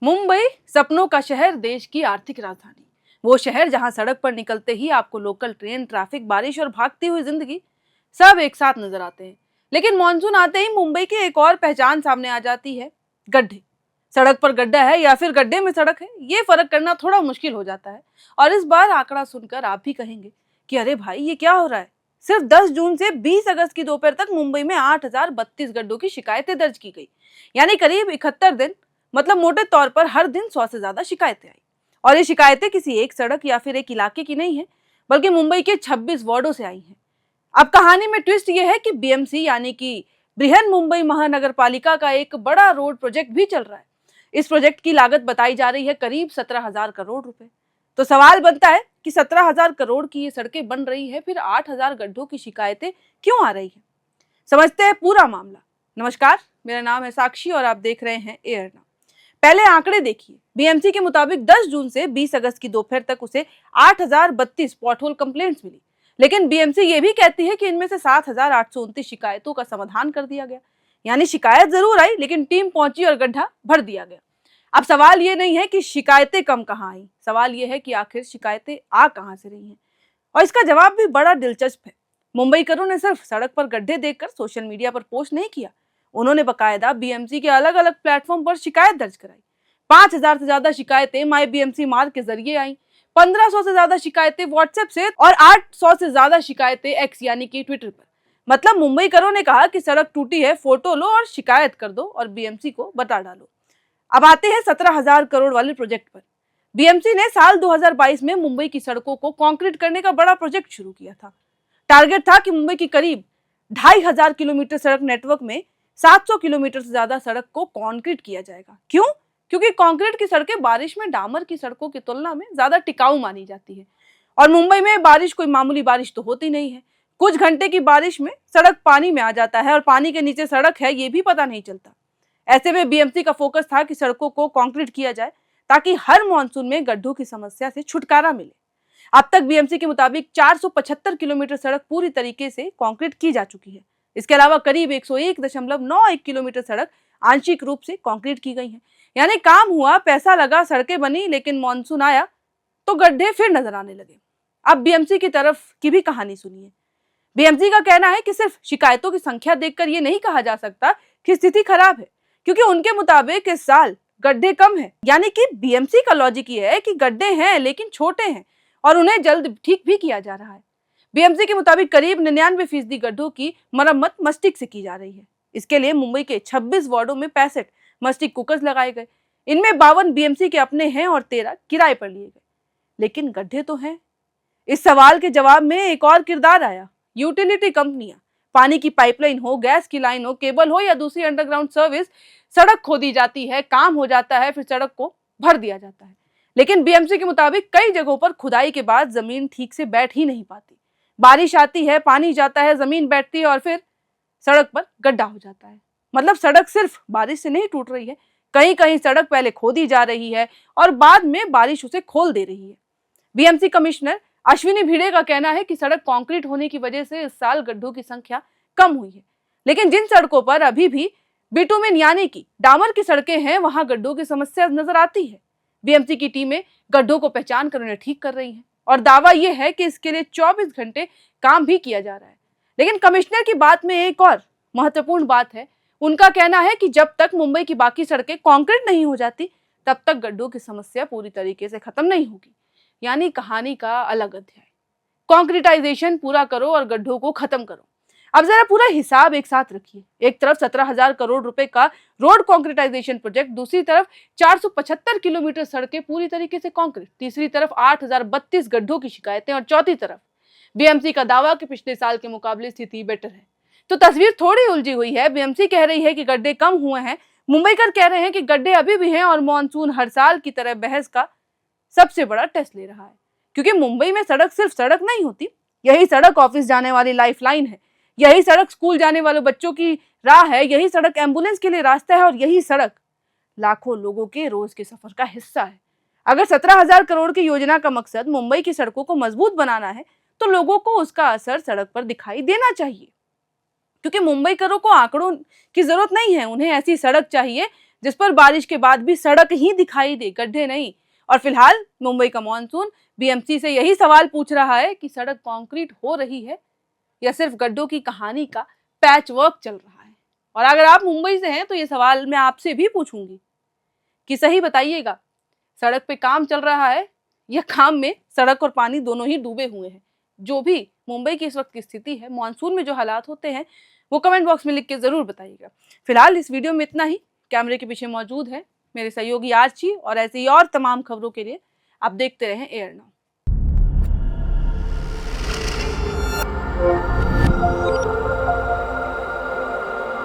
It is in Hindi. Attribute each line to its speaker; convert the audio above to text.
Speaker 1: मुंबई सपनों का शहर, देश की आर्थिक राजधानी। वो शहर जहां सड़क पर निकलते ही आपको लोकल ट्रेन, ट्रैफिक, बारिश और भागती हुई जिंदगी सब एक साथ नजर आते हैं। लेकिन मॉनसून आते ही मुंबई की एक और पहचान सामने आ जाती है, गड्ढे। सड़क पर गड्ढा है या फिर गड्ढे में सड़क है, ये फर्क करना थोड़ा मुश्किल हो जाता है। और इस बार आंकड़ा सुनकर आप भी कहेंगे कि अरे भाई, ये क्या हो रहा है। सिर्फ 10 जून से 20 अगस्त की दोपहर तक मुंबई में 8,032 गड्ढों की शिकायतें दर्ज की गई, यानी करीब 71 दिन। मतलब मोटे तौर पर हर दिन 100 से ज्यादा शिकायतें आई। और ये शिकायतें किसी एक सड़क या फिर एक इलाके की नहीं है, बल्कि मुंबई के 26 वार्डों से आई हैं। अब कहानी में ट्विस्ट ये है कि बीएमसी यानी कि बृहन मुंबई महानगर पालिका का एक बड़ा रोड प्रोजेक्ट भी चल रहा है। इस प्रोजेक्ट की लागत बताई जा रही है करीब 17,000 करोड़ रुपए। तो सवाल बनता है कि 17,000 करोड़ की ये सड़कें बन रही है, फिर 8,000 गड्ढों की शिकायतें क्यों आ रही है। समझते हैं पूरा मामला। नमस्कार, मेरा नाम है साक्षी और आप देख रहे हैं एयर नाउ। पहले आंकड़े देखिए। बीएमसी के मुताबिक 10 जून से 20 अगस्त की दोपहर तक उसे 8,032 पॉटहोल कंप्लेंट्स मिली। लेकिन बीएमसी ये भी कहती है कि इनमें से 7,829 शिकायतों का समाधान कर दिया गया। यानी शिकायत जरूर आई, लेकिन टीम पहुंची और गड्ढा भर दिया गया। अब सवाल ये नहीं है कि शिकायतें कम कहाँ आई, सवाल ये है कि आखिर शिकायतें आ कहां से रही हैं। और इसका जवाब भी बड़ा दिलचस्प है। मुंबईकरों ने सिर्फ सड़क पर गड्ढे देखकर सोशल मीडिया पर पोस्ट नहीं किया, उन्होंने बकायदा बीएमसी के अलग अलग प्लेटफॉर्म पर शिकायत दर्ज कराई। 5,000 से ज्यादा शिकायतें माई बीएमसी मार्ग के जरिए आई, 1,500 से ज्यादा शिकायतें व्हाट्सएप से और 800 से ज्यादा शिकायतें एक्स यानी कि ट्विटर पर। मतलब मुंबईकरों ने कहा कि सड़क टूटी है, फोटो लो और शिकायत कर दो और बीएमसी को बता डालो। अब आते हैं 17,000 करोड़ वाले प्रोजेक्ट पर। बीएमसी ने साल 2022 में मुंबई की सड़कों को कंक्रीट करने का बड़ा प्रोजेक्ट शुरू किया था। टारगेट था कि मुंबई की करीब 2,500 किलोमीटर सड़क नेटवर्क में 700 किलोमीटर से ज्यादा सड़क को कंक्रीट किया जाएगा। क्यों? क्योंकि कंक्रीट की सड़कें बारिश में डामर की सड़कों की तुलना में ज्यादा टिकाऊ मानी जाती है। और मुंबई में बारिश कोई मामूली बारिश तो होती नहीं है। कुछ घंटे की बारिश में सड़क पानी में आ जाता है और पानी के नीचे सड़क है ये भी पता नहीं चलता। ऐसे में बीएमसी का फोकस था कि सड़कों को कंक्रीट किया जाए ताकि हर मानसून में गड्ढों की समस्या से छुटकारा मिले। अब तक बीएमसी के मुताबिक 475 किलोमीटर सड़क पूरी तरीके से कंक्रीट की जा चुकी है। इसके अलावा करीब 101.91 किलोमीटर सड़क आंशिक रूप से कंक्रीट की गई है। यानी काम हुआ, पैसा लगा, सड़कें बनी, लेकिन मानसून आया तो गड्ढे फिर नजर आने लगे। अब बीएमसी की तरफ की भी कहानी सुनिए। बीएमसी का कहना है कि सिर्फ शिकायतों की संख्या देखकर ये नहीं कहा जा सकता कि स्थिति खराब है, क्योंकि उनके मुताबिक इस साल गड्ढे कम है। यानी कि बीएमसी का लॉजिक ये है कि गड्ढे हैं लेकिन छोटे हैं और उन्हें जल्द ठीक भी किया जा रहा है। बीएमसी के मुताबिक करीब 99% गड्ढों की मरम्मत मस्टिक से की जा रही है। इसके लिए मुंबई के 26 वार्डों में 65 मस्टिक कुकर्स लगाए गए। इनमें 52 बीएमसी के अपने हैं और 13 किराए पर लिए गए। लेकिन गड्ढे तो हैं। इस सवाल के जवाब में एक और किरदार आया, यूटिलिटी कंपनियां। पानी की पाइपलाइन हो, गैस की लाइन हो, केबल हो या दूसरी अंडरग्राउंड सर्विस, सड़क खोदी जाती है, काम हो जाता है, फिर सड़क को भर दिया जाता है। लेकिन बीएमसी के मुताबिक कई जगहों पर खुदाई के बाद जमीन ठीक से बैठ ही नहीं पाती। बारिश आती है, पानी जाता है, जमीन बैठती है और फिर सड़क पर गड्ढा हो जाता है। मतलब सड़क सिर्फ बारिश से नहीं टूट रही है, कहीं कहीं सड़क पहले खोदी जा रही है और बाद में बारिश उसे खोल दे रही है। बीएमसी कमिश्नर अश्विनी भिड़े का कहना है कि सड़क कंक्रीट होने की वजह से इस साल गड्ढों की संख्या कम हुई है। लेकिन जिन सड़कों पर अभी भी बिटुमेन यानी कि डामर की सड़कें हैं, वहां गड्ढों की समस्या नजर आती है। बीएमसी की टीमें गड्ढों को पहचान कर उन्हें ठीक कर रही हैं और दावा यह है कि इसके लिए 24 घंटे काम भी किया जा रहा है। लेकिन कमिश्नर की बात में एक और महत्वपूर्ण बात है। उनका कहना है कि जब तक मुंबई की बाकी सड़कें कंक्रीट नहीं हो जाती, तब तक गड्ढों की समस्या पूरी तरीके से खत्म नहीं होगी। यानी कहानी का अलग अध्याय। कंक्रीटाइजेशन पूरा करो और गड्ढों को खत्म करो। अब जरा पूरा हिसाब एक साथ रखिए। एक तरफ 17,000 करोड़ रुपए का रोड कंक्रीटाइजेशन प्रोजेक्ट, दूसरी तरफ 475 किलोमीटर सड़कें पूरी तरीके से कंक्रीट, तीसरी तरफ 8,032 गड्ढों की शिकायतें और चौथी तरफ बीएमसी का दावा कि पिछले साल के मुकाबले स्थिति बेटर है। तो तस्वीर थोड़ी उलझी हुई है। बीएमसी कह रही है कि गड्ढे कम हुए हैं, मुंबईकर कह रहे हैं कि गड्ढे अभी भी हैं और मानसून हर साल की तरह बहस का सबसे बड़ा टेस्ट ले रहा है। क्योंकि मुंबई में सड़क सिर्फ सड़क नहीं होती, यही सड़क ऑफिस जाने वाली लाइफलाइन है, यही सड़क स्कूल जाने वाले बच्चों की राह है, यही सड़क एम्बुलेंस के लिए रास्ता है और यही सड़क लाखों लोगों के रोज के सफर का हिस्सा है। अगर 17,000 करोड़ की योजना का मकसद मुंबई की सड़कों को मजबूत बनाना है, तो लोगों को उसका असर सड़क पर दिखाई देना चाहिए। क्योंकि मुंबईकरों को आंकड़ों की जरूरत नहीं है, उन्हें ऐसी सड़क चाहिए जिस पर बारिश के बाद भी सड़क ही दिखाई दे, गड्ढे नहीं। और फिलहाल मुंबई का मॉनसून बीएमसी से यही सवाल पूछ रहा है कि सड़क कंक्रीट हो रही है या सिर्फ गड्ढों की कहानी का पैच वर्क चल रहा है। और अगर आप मुंबई से हैं तो ये सवाल मैं आपसे भी पूछूंगी कि सही बताइएगा, सड़क पे काम चल रहा है या काम में सड़क और पानी दोनों ही डूबे हुए हैं। जो भी मुंबई की इस वक्त की स्थिति है, मानसून में जो हालात होते हैं, वो कमेंट बॉक्स में लिख के जरूर बताइएगा। फिलहाल इस वीडियो में इतना ही। कैमरे के पीछे मौजूद है मेरे सहयोगी आर्ची, और ऐसी ही और तमाम खबरों के लिए आप देखते रहें एयर नाउ।